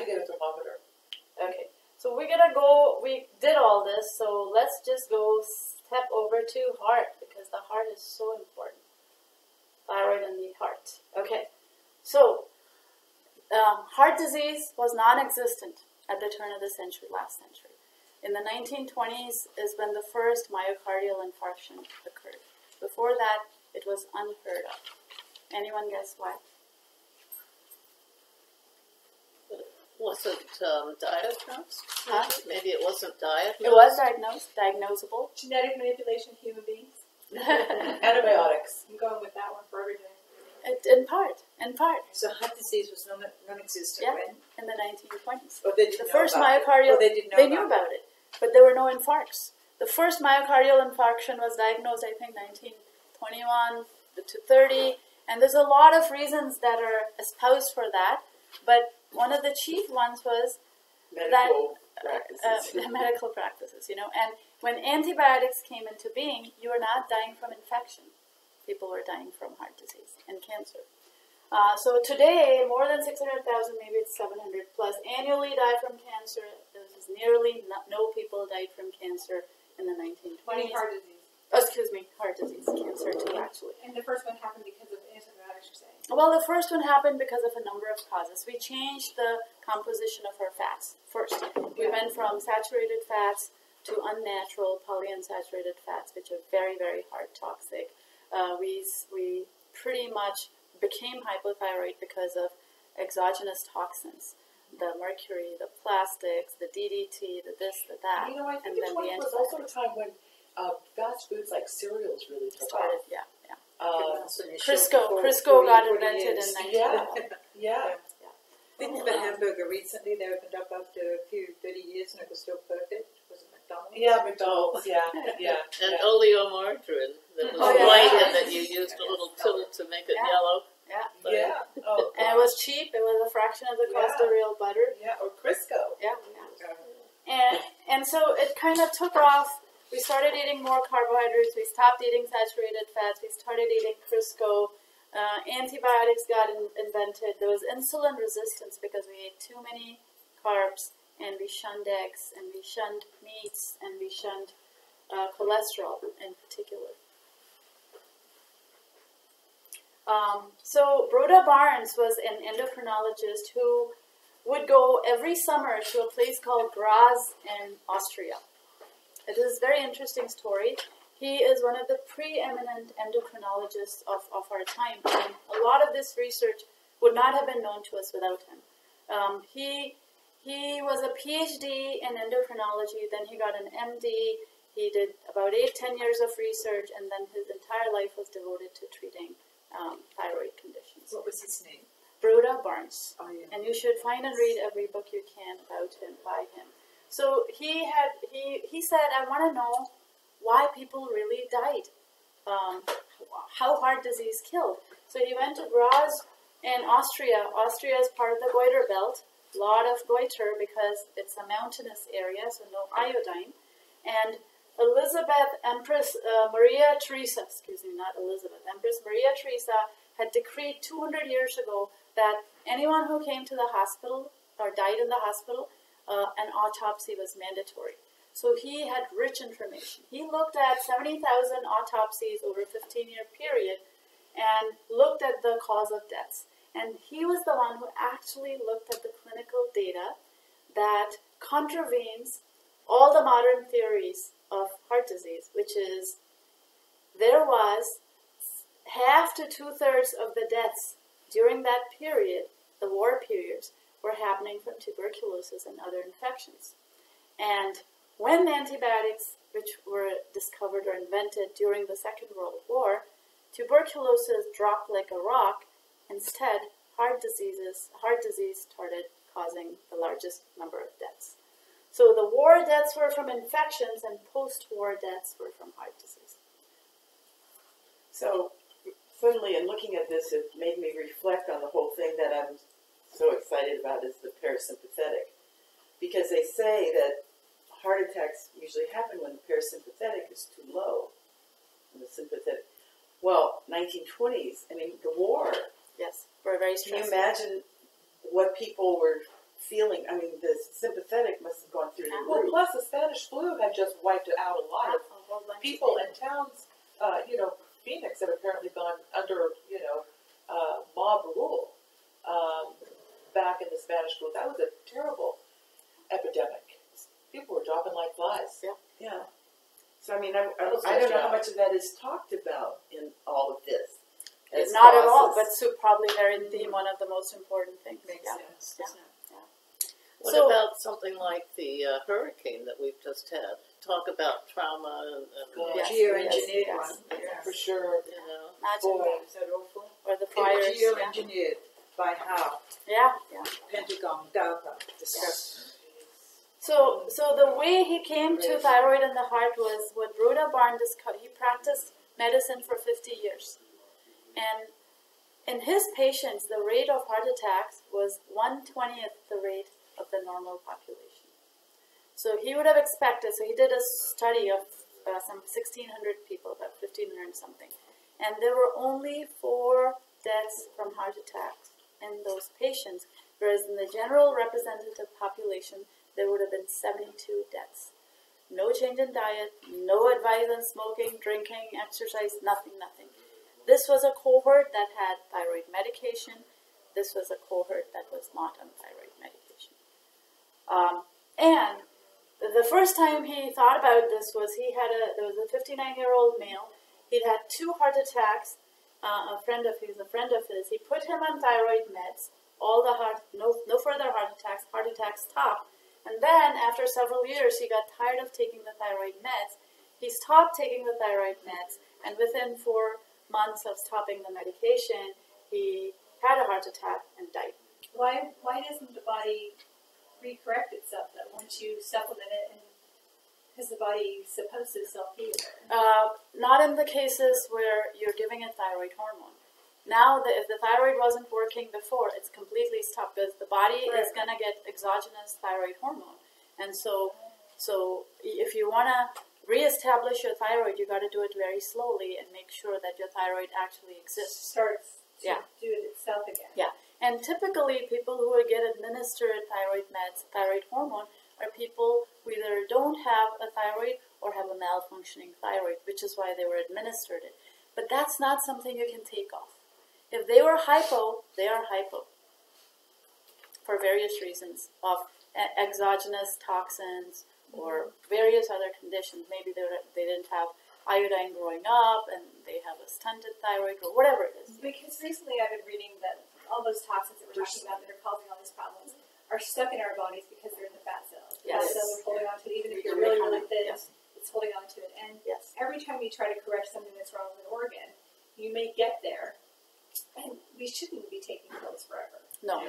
get a thermometer. Okay, so we're gonna go, we did all this, so let's just go step over to heart, because the heart is so important. Thyroid and the heart. Okay, so heart disease was non-existent at the turn of the century, last century. In the 1920s is when the first myocardial infarction occurred. Before that, it was unheard of. Anyone guess why? Wasn't diagnosed? Huh? Maybe it wasn't diagnosed. It was diagnosable. Genetic manipulation of human beings. Antibiotics. I'm going with that one for every day. In part. So heart disease was non-existent Yeah, when? in the 1920s. Or they didn't The know first about myocardial, it. Or they didn't know they knew about it, but there were no infarcts. The first myocardial infarction was diagnosed, I think, 1921 to 30, and there's a lot of reasons that are espoused for that, but one of the chief ones was Medical practices. medical practices, and when antibiotics came into being, you were not dying from infection. People were dying from heart disease and cancer. So today, more than 600,000, maybe it's 700 plus, annually die from cancer. There's nearly no people died from cancer in the 1920s. Heart disease. Oh, excuse me, heart disease, cancer too, actually. And the first one happened because of antibiotics, you're saying? Well, the first one happened because of a number of causes. We changed the composition of our fats first. We went from saturated fats to unnatural polyunsaturated fats, which are very, very heart toxic. We pretty much became hypothyroid because of exogenous toxins. The mercury, the plastics, the DDT, the this, the that. You know, I think and the then 20s was also a time when fast foods like cereals really took started, off. yeah. Crisco got invented in 19. Yeah. Didn't the hamburger recently, they opened up after a few 30 years and it was still perfect? Was it McDonald's? Yeah, McDonald's, yeah. And oleomargarine that was Oh, yeah. white and that you used a little tilde to make it yellow. Yeah. But Yeah. Oh, And it was cheap. It was a fraction of the cost of real butter. Yeah, or Crisco. Yeah. And so it kind of took off. We started eating more carbohydrates. We stopped eating saturated fats. We started eating Crisco. Antibiotics got invented. There was insulin resistance because we ate too many carbs, and we shunned eggs, and we shunned meats, and we shunned cholesterol in particular. So Broda Barnes was an endocrinologist who would go every summer to a place called Graz in Austria. It is a very interesting story. He is one of the preeminent endocrinologists of our time, and a lot of this research would not have been known to us without him. He was a PhD in endocrinology, then he got an MD. He did about 8-10 years of research, and then his entire life was devoted to treating thyroid conditions. What was his name? Broda Barnes. Oh, yeah. And you should find and read every book you can about him, by him. So he said, I want to know why people really died, how heart disease killed. So he went to Graz in Austria. Austria is part of the goiter belt. A lot of goiter because it's a mountainous area, so no iodine. And Empress Maria Theresa had decreed 200 years ago that anyone who came to the hospital or died in the hospital, an autopsy was mandatory. So he had rich information. He looked at 70,000 autopsies over a 15-year period and looked at the cause of deaths. And he was the one who actually looked at the clinical data that contravenes all the modern theories of heart disease, which is there was half to 2/3 of the deaths during that period, the war periods, were happening from tuberculosis and other infections. And when antibiotics, which were discovered or invented during the Second World War, tuberculosis dropped like a rock. Instead, heart disease started causing the largest number of deaths. So the war deaths were from infections, and post-war deaths were from heart disease. So suddenly, in looking at this, it made me reflect on the whole thing that I'm so excited about is the parasympathetic. Because they say that heart attacks usually happen when the parasympathetic is too low. And the sympathetic. Well, 1920s, I mean, the war. Yes, we're very Can you stressful. imagine what people were feeling, I mean, the sympathetic must have gone through the Well, roof. plus the Spanish flu had just wiped out a lot of people and towns, Phoenix had apparently gone under, mob rule back in the Spanish flu. That was a terrible epidemic. People were dropping like flies. Yeah. So, I mean, I don't know how much of that is talked about in all of this. as Not at all, but causes. probably very one of the most important things. Makes Yeah. sense. Yeah. doesn't it? What So- about something like the hurricane that we've just had? Talk about trauma and Yes, Geoengineered yes, one, yes. for sure. you know. Imagine Boy, that. is that awful. Or the fires. Yeah. Geoengineered by how? Yeah. Pentagon, DARPA, disgusting. So the way he came to thyroid and the heart was what Broda Barnes discovered. He practiced medicine for 50 years. And in his patients, the rate of heart attacks was 1/20th the rate of the normal population. So he would have expected, so he did a study of some 1,600 people, about 1,500 something. And there were only 4 deaths from heart attacks in those patients, whereas in the general representative population, there would have been 72 deaths. No change in diet, no advice on smoking, drinking, exercise, nothing. This was a cohort that had thyroid medication. This was a cohort that was not on thyroid medication. And the first time he thought about this was there was a 59-year-old male. He'd had 2 heart attacks. A friend of his, he put him on thyroid meds. No further heart attacks stopped. And then after several years, he got tired of taking the thyroid meds. He stopped taking the thyroid meds, and within 4 months of stopping the medication, he had a heart attack and died. Why doesn't the body re-correct itself though once you supplement it? And because the body is supposed to self-heal. Not in the cases where you're giving a thyroid hormone. Now, if the thyroid wasn't working before, it's completely stopped because the body is going to get exogenous thyroid hormone. And so if you want to reestablish your thyroid, you got to do it very slowly and make sure that your thyroid actually exists. Starts to Yeah. do it itself again. Yeah. And typically, people who get administered thyroid meds, thyroid hormone, are people who either don't have a thyroid or have a malfunctioning thyroid, which is why they were administered it. But that's not something you can take off. If they were hypo, they are hypo for various reasons of exogenous toxins or various other conditions. Maybe they didn't have iodine growing up and they have a stunted thyroid or whatever it is. Because recently I've been reading that all those toxins that we're talking about that are causing all these problems are stuck in our bodies because they're in the fat cells. The Yes. fat cells are holding on to it, even if you're You're really, really really thin, yes. it's holding on to it. And Yes. every time you try to correct something that's wrong with an organ, you may get there. And we shouldn't be taking pills forever. No.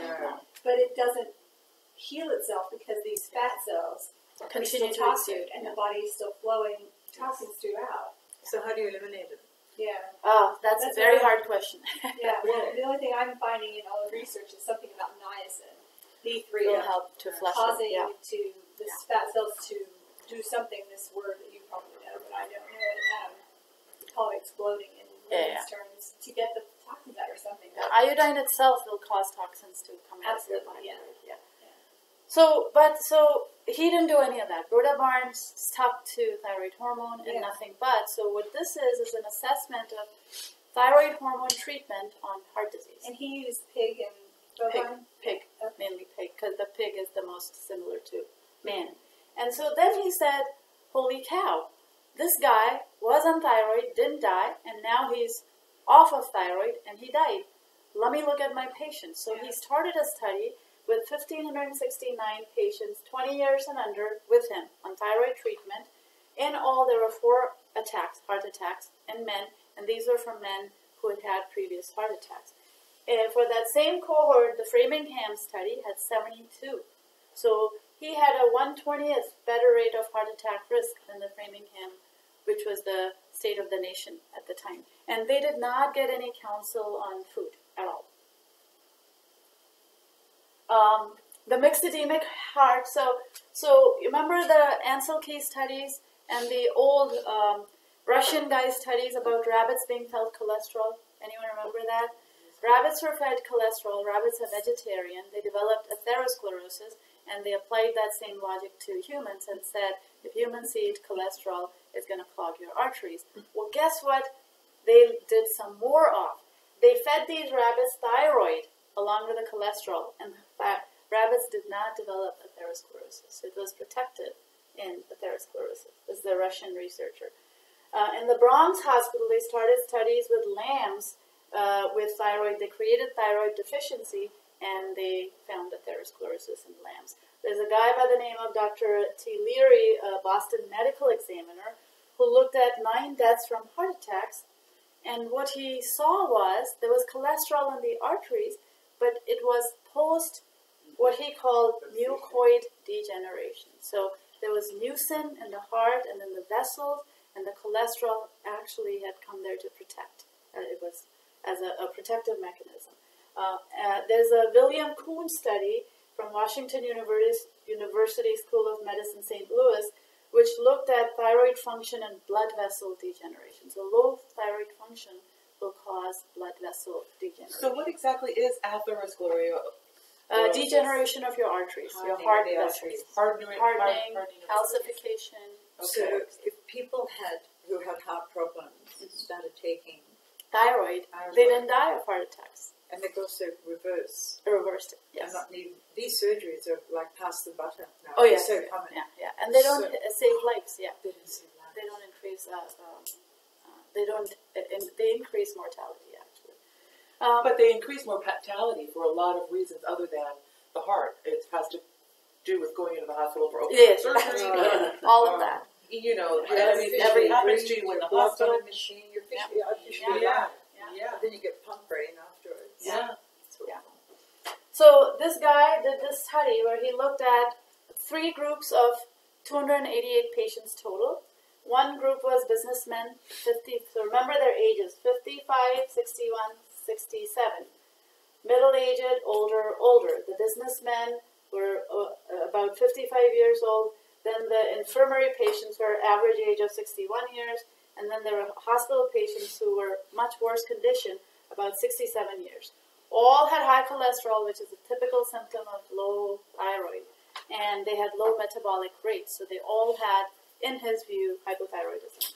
But it doesn't heal itself because these fat cells are Continue still to toxic exude, and yeah. the body is still flowing toxins throughout. So how do you eliminate it? Yeah. Oh, that's a That's very what hard question. Yeah. Well, the only thing I'm finding in all the research is something about niacin, D3, Will help to flush it. causing Yeah. to the fat cells to do something. This word that you probably know, but I don't know it. Called exploding in layman's terms to get the toxins out or something. The iodine itself will cause toxins to come out of your Absolutely, body. yeah. So he didn't do any of that. Broda Barnes stuck to thyroid hormone and nothing but. So what this is an assessment of thyroid hormone treatment on heart disease. And he used pig and bovine. Pig, mainly pig, because the pig is the most similar to man. And so then he said, holy cow, this guy was on thyroid, didn't die, and now he's off of thyroid and he died. Let me look at my patients. So he started a study with 1,569 patients, 20 years and under, with him on thyroid treatment. In all, there were 4 heart attacks in men, and these were from men who had had previous heart attacks. And for that same cohort, the Framingham study had 72. So he had a 1/20th better rate of heart attack risk than the Framingham, which was the state of the nation at the time. And they did not get any counsel on food at all. The mixedemic heart. So you remember the Ansel Keys studies and the old Russian guy studies about rabbits being felt cholesterol? Anyone remember that? Rabbits were fed cholesterol. Rabbits are vegetarian. They developed atherosclerosis, and they applied that same logic to humans and said, if humans eat cholesterol, it's going to clog your arteries. Well, guess what? They did some more of. They fed these rabbits thyroid along with the cholesterol, and rabbits did not develop atherosclerosis. It was protected in atherosclerosis. This is a Russian researcher. In the Bronx Hospital, they started studies with lambs with thyroid. They created thyroid deficiency, and they found atherosclerosis in lambs. There's a guy by the name of Dr. T. Leary, a Boston medical examiner, who looked at 9 deaths from heart attacks, and what he saw was there was cholesterol in the arteries, but it was post what he called mucoid degeneration. So there was mucin in the heart and in the vessels, and the cholesterol actually had come there to protect. It was as a protective mechanism. There's a William Kuhn study from Washington University School of Medicine, St. Louis, which looked at thyroid function and blood vessel degeneration. So low thyroid function will cause blood vessel degeneration. So what exactly is atherosclerosis? Degeneration of your arteries, your heart vessels. Hardening, calcification. So if people who had heart problems started taking thyroid, they didn't die of heart attacks. and they also reversed Reversed it, yes. and not need these surgeries are like past the butter now. Oh, They're yes. so common. Yeah. And they don't save lives, yeah. They don't save lives. They don't increase, they increase mortality, actually. But they increase mortality for a lot of reasons other than the heart. It has to do with going into the hospital for open Yes, surgery. all of that. You know, Everything every happens to you in the blood's on hospital. a machine, you're Yeah. officially Yeah. alive. Yeah. But then you get pump brain afterwards. Yeah. Yeah. So this guy did this study where he looked at 3 groups of 288 patients total. One group was businessmen, 50. So remember their ages: 55, 61, 67. Middle-aged, older. The businessmen were about 55 years old. Then the infirmary patients were average age of 61 years. And then there were hospital patients who were much worse condition, about 67 years. All had high cholesterol, which is a typical symptom of low thyroid. And they had low metabolic rates. So they all had, in his view, hypothyroidism.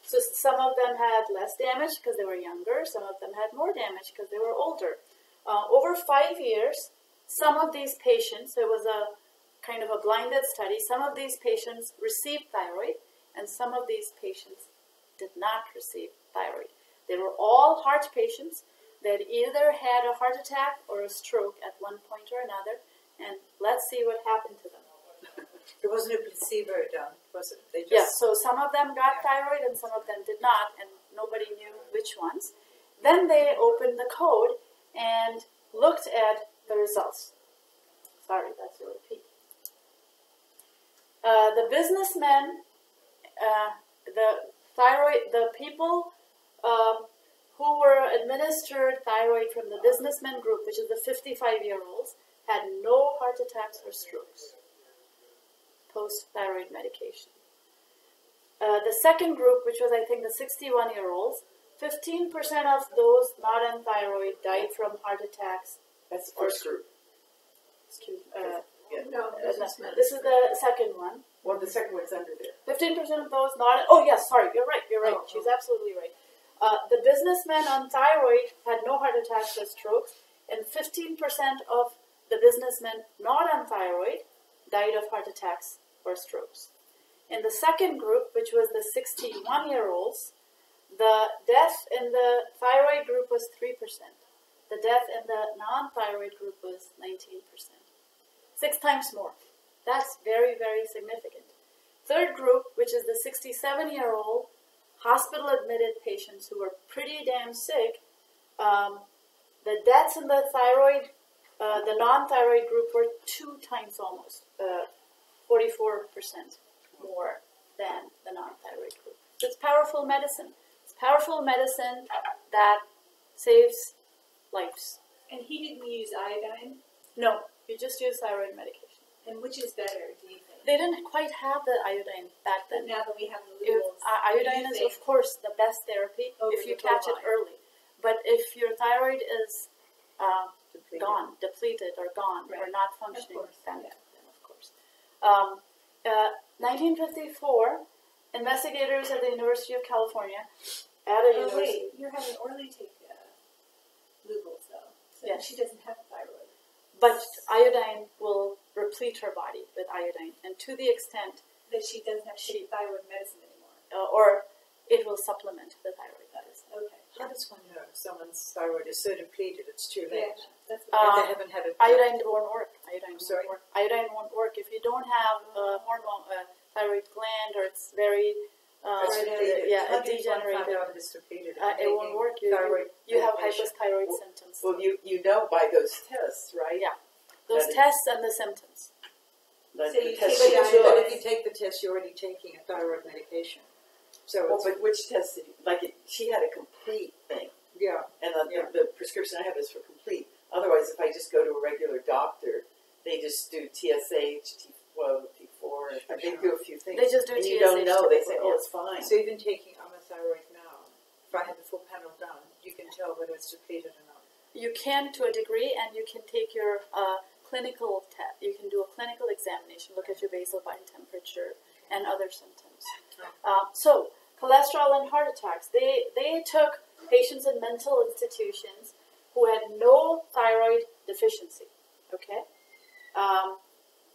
So some of them had less damage because they were younger. Some of them had more damage because they were older. Over 5 years, some of these patients, there was a kind of a blinded study, some of these patients received thyroid, and some of these patients did not receive thyroid. They were all heart patients that either had a heart attack or a stroke at one point or another, and let's see what happened to them. There wasn't a placebo done, was it? They just Yes, so some of them got thyroid and some of them did not, and nobody knew which ones. Then they opened the code and looked at the results. Sorry, that's a repeat. The businessmen, the people who were administered thyroid from the businessmen group, which is the 55-year-olds, had no heart attacks or strokes post-thyroid medication. The second group, which was I think the 61-year-olds, 15% of those not on thyroid died from heart attacks. That's the first group. Excuse No, this is the second one. Well, the second one's under there. 15% of those not. Oh yes, sorry, you're right. Oh, She's absolutely right. The businessmen on thyroid had no heart attacks or strokes, and 15% of the businessmen not on thyroid died of heart attacks or strokes. In the second group, which was the 61-year-olds, the death in the thyroid group was 3%. The death in the non-thyroid group was 19%. 6 times more. That's very, very significant. Third group, which is the 67-year-old hospital-admitted patients who were pretty damn sick, the deaths in the thyroid, the non-thyroid group were 2 times almost, 44% more than the non-thyroid group. So it's powerful medicine. It's powerful medicine that saves lives. And he didn't use iodine? No, you just use thyroid medication. And which is better, do you think? They didn't quite have the iodine back then. But now that we have the If, labels, iodine is, of course, the best therapy Over if you the catch it bovine. early. But if your thyroid is Depleted. gone, depleted, or gone, or Right. not functioning, Of course, then, yeah. then of course. 1954, investigators at the University of California, at a Oh university. wait, you're having Orly take Lugol's though. So Yes. she doesn't have thyroid. But iodine will replete her body with iodine, and to the extent, That she doesn't have to take thyroid medicine anymore. or it will supplement the thyroid medicine. Okay. How does one know if someone's thyroid is so depleted it's too Yeah, late? that's And Uh, they haven't had it. Iodine won't work. Iodine Sorry? won't work. Iodine won't work if you don't have a hormone, thyroid gland, or it's very It's depleted. yeah, How do you find degenerated. out if it's depleted? It won't work. You Thyroid have medication. hypothyroid symptoms. Well, you know by those tests, right? Yeah. Those That is- tests and the symptoms. Like So the you test take she the took. But if you take the test, you're already taking a thyroid medication. So Well, it's, but which test did you, like she had a complete thing, yeah. and Yeah. the prescription I have is for complete. Otherwise, if I just go to a regular doctor, they just do TSH, T12, T4, and they do a few things. They just do and you TSH don't know. They say, typically, "Oh, yeah. it's fine." So even taking thyroid now, if I had the full panel done, you can tell whether it's depleted or not. You can to a degree, and you can take your clinical test. You can do a clinical examination, look at your basal body temperature and other symptoms. So, cholesterol and heart attacks. They took patients in mental institutions who had no thyroid deficiency. Okay,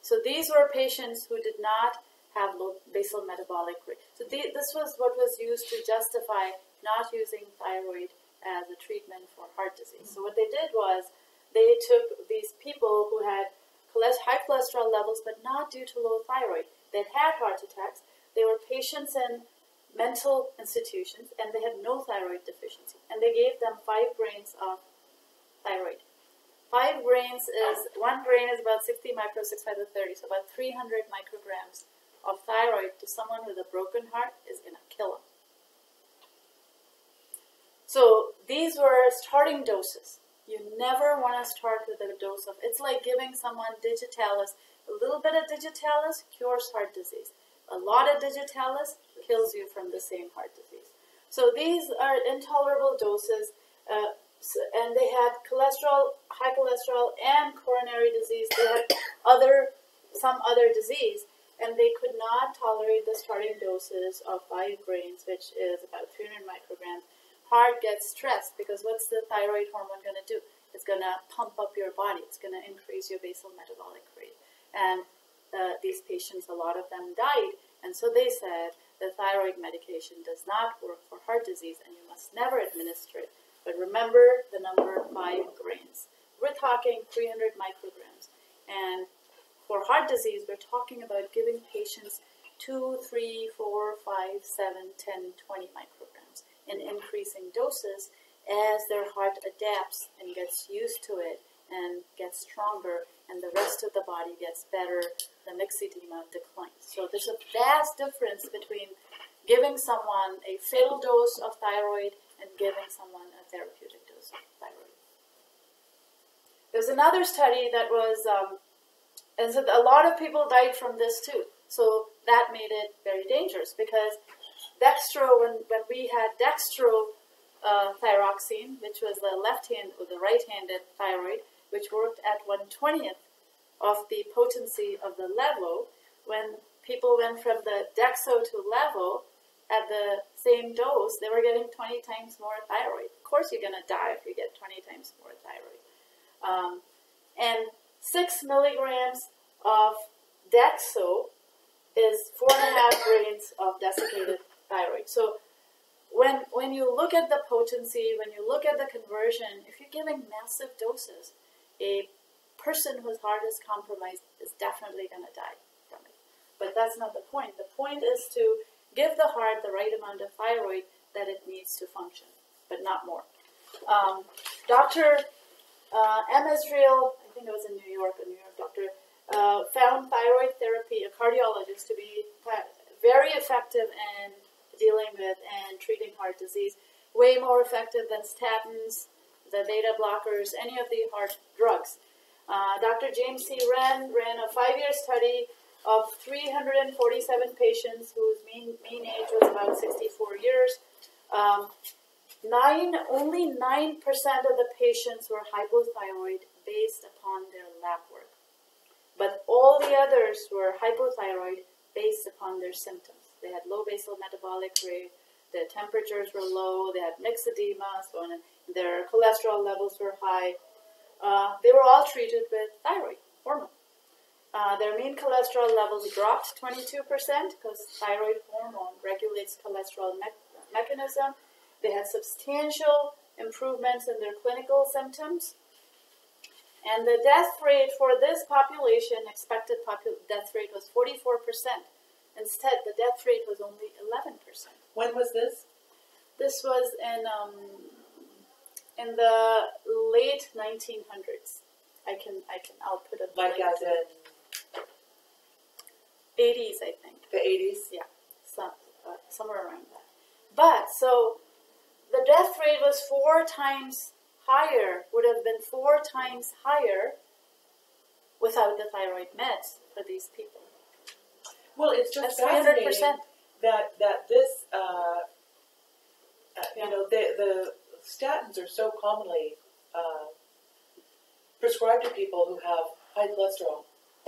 so these were patients who did not have low basal metabolic rate. So this was what was used to justify not using thyroid as a treatment for heart disease. So what they did was they took these people who had high cholesterol levels, but not due to low thyroid. They had heart attacks. They were patients in mental institutions, and they had no thyroid deficiency. And they gave them 5 grains of thyroid. 5 grains is, 1 grain is about 60 micro, 65 to 30, so about 300 micrograms of thyroid to someone with a broken heart is going to kill them. So these were starting doses. You never want to start with a dose of, it's like giving someone digitalis. A little bit of digitalis cures heart disease. A lot of digitalis kills you from the same heart disease. So these are intolerable doses, and they had cholesterol, high cholesterol, and coronary disease. They had some other disease, and they could not tolerate the starting doses of 5 grains, which is about 300 micrograms. Heart gets stressed because what's the thyroid hormone going to do? It's going to pump up your body. It's going to increase your basal metabolic rate. And these patients, a lot of them died. And so they said the thyroid medication does not work for heart disease and you must never administer it. But remember the number 5 grains. We're talking 300 micrograms. And for heart disease, we're talking about giving patients 2, 3, 4, 5, 7, 10, 20 micrograms in increasing doses as their heart adapts and gets used to it and gets stronger and the rest of the body gets better, the myxedema declines. So there's a vast difference between giving someone a fatal dose of thyroid and giving someone a therapeutic dose of thyroid. There's another study that was, and so a lot of people died from this too. So that made it very dangerous because dextro, when we had dextro thyroxine, which was the left hand or the right-handed thyroid, which worked at 1/20th of the potency of the levo, when people went from the dexo to levo at the same dose, they were getting 20 times more thyroid. Of course you're going to die if you get 20 times more thyroid. And 6 milligrams of dexo is 4.5 grains of desiccated thyroid. So when you look at the potency, when you look at the conversion, if you're giving massive doses, a person whose heart is compromised is definitely going to die from it. But that's not the point. The point is to give the heart the right amount of thyroid that it needs to function, but not more. Dr. M. Israel, I think it was in New York, a New York doctor, found thyroid therapy, a cardiologist, to be very effective in dealing with and treating heart disease, way more effective than statins, the beta blockers, any of the heart drugs. Dr. James C. Wren ran a 5-year study of 347 patients whose mean age was about 64 years. Only 9% of the patients were hypothyroid based upon their lab work. But all the others were hypothyroid based upon their symptoms. They had low basal metabolic rate, their temperatures were low, they had mixed edema, so on, their cholesterol levels were high. They were all treated with thyroid hormone. Their mean cholesterol levels dropped 22% because thyroid hormone regulates cholesterol mechanism. They had substantial improvements in their clinical symptoms. And the death rate for this population, expected death rate was 44%. Instead, the death rate was only 11%. When was this? This was in the late 1900s. I'll put a Like link as to it. in 80s, I think. the 80s? Yeah, somewhere around that. But so the death rate was 4 times higher, would have been 4 times higher without the thyroid meds for these people. Well, it's just That's fascinating 300%. that this, Yeah. you know, the statins are so commonly prescribed to people who have high cholesterol.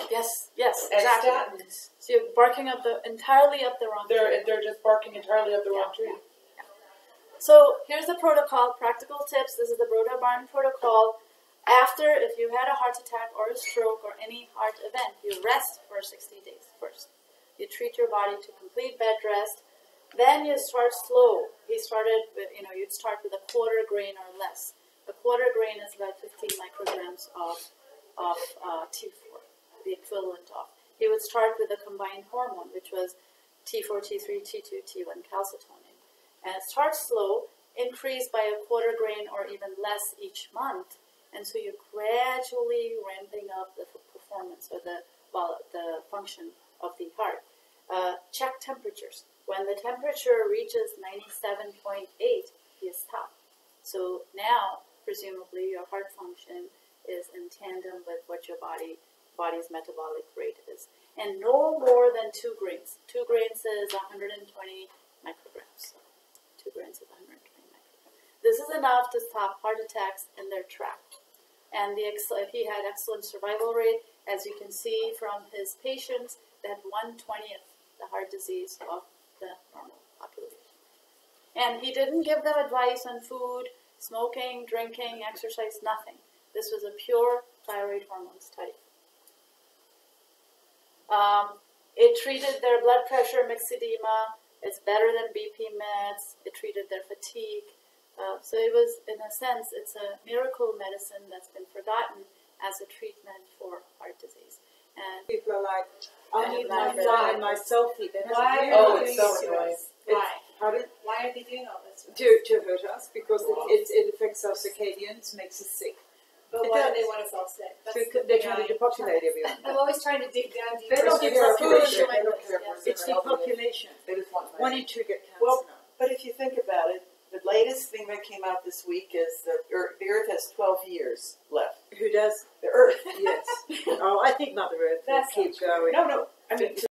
Yes, And exactly. statins, So you're barking entirely up the wrong tree. they're just barking entirely up the wrong Yeah, tree. So here's the protocol, practical tips. This is the Broda Barnes protocol. After, if you had a heart attack or a stroke or any heart event, you rest for 60 days first. You treat your body to complete bed rest. Then you start slow. He started with, you'd start with a quarter grain or less. A quarter grain is about 15 micrograms of T4, the equivalent of. He would start with a combined hormone, which was T4, T3, T2, T1 calcitonin. And start slow, increase by a quarter grain or even less each month. And so you're gradually ramping up the performance or the function of the heart. Check temperatures. When the temperature reaches 97.8, you stop. So now, presumably, your heart function is in tandem with what your body's metabolic rate is. And no more than 2 grains. 2 grains is 120 micrograms. 2 grains is 120 micrograms. This is enough to stop heart attacks in their track. And he had excellent survival rate. As you can see from his patients, they had 1/20th the heart disease of the normal population. And he didn't give them advice on food, smoking, drinking, exercise, nothing. This was a pure thyroid hormone study. It treated their blood pressure, mixed edema. It's better than BP meds. It treated their fatigue. So it was, in a sense, it's a miracle medicine that's been forgotten as a treatment for heart disease. And People are like, I And need my my fly and my selfie. That Why has are Oh, they it's doing so this to annoying. us? Why? Pardon? Why are they doing all this? To hurt us because it affects our circadians, makes us sick. But It why do does. they want us all sick? That's Because they're trying to depopulate everyone. I'm always trying to dig down deeper. They don't give care us for food, food. they don't care for It's depopulation. They just want 1 in 2 get cancer Well, now. but if you think about it, the latest thing that came out this week is that the Earth has 12 years left. Who does? The Earth. Yes. Oh, I think Mother Earth will That's keep going. No, I mean, to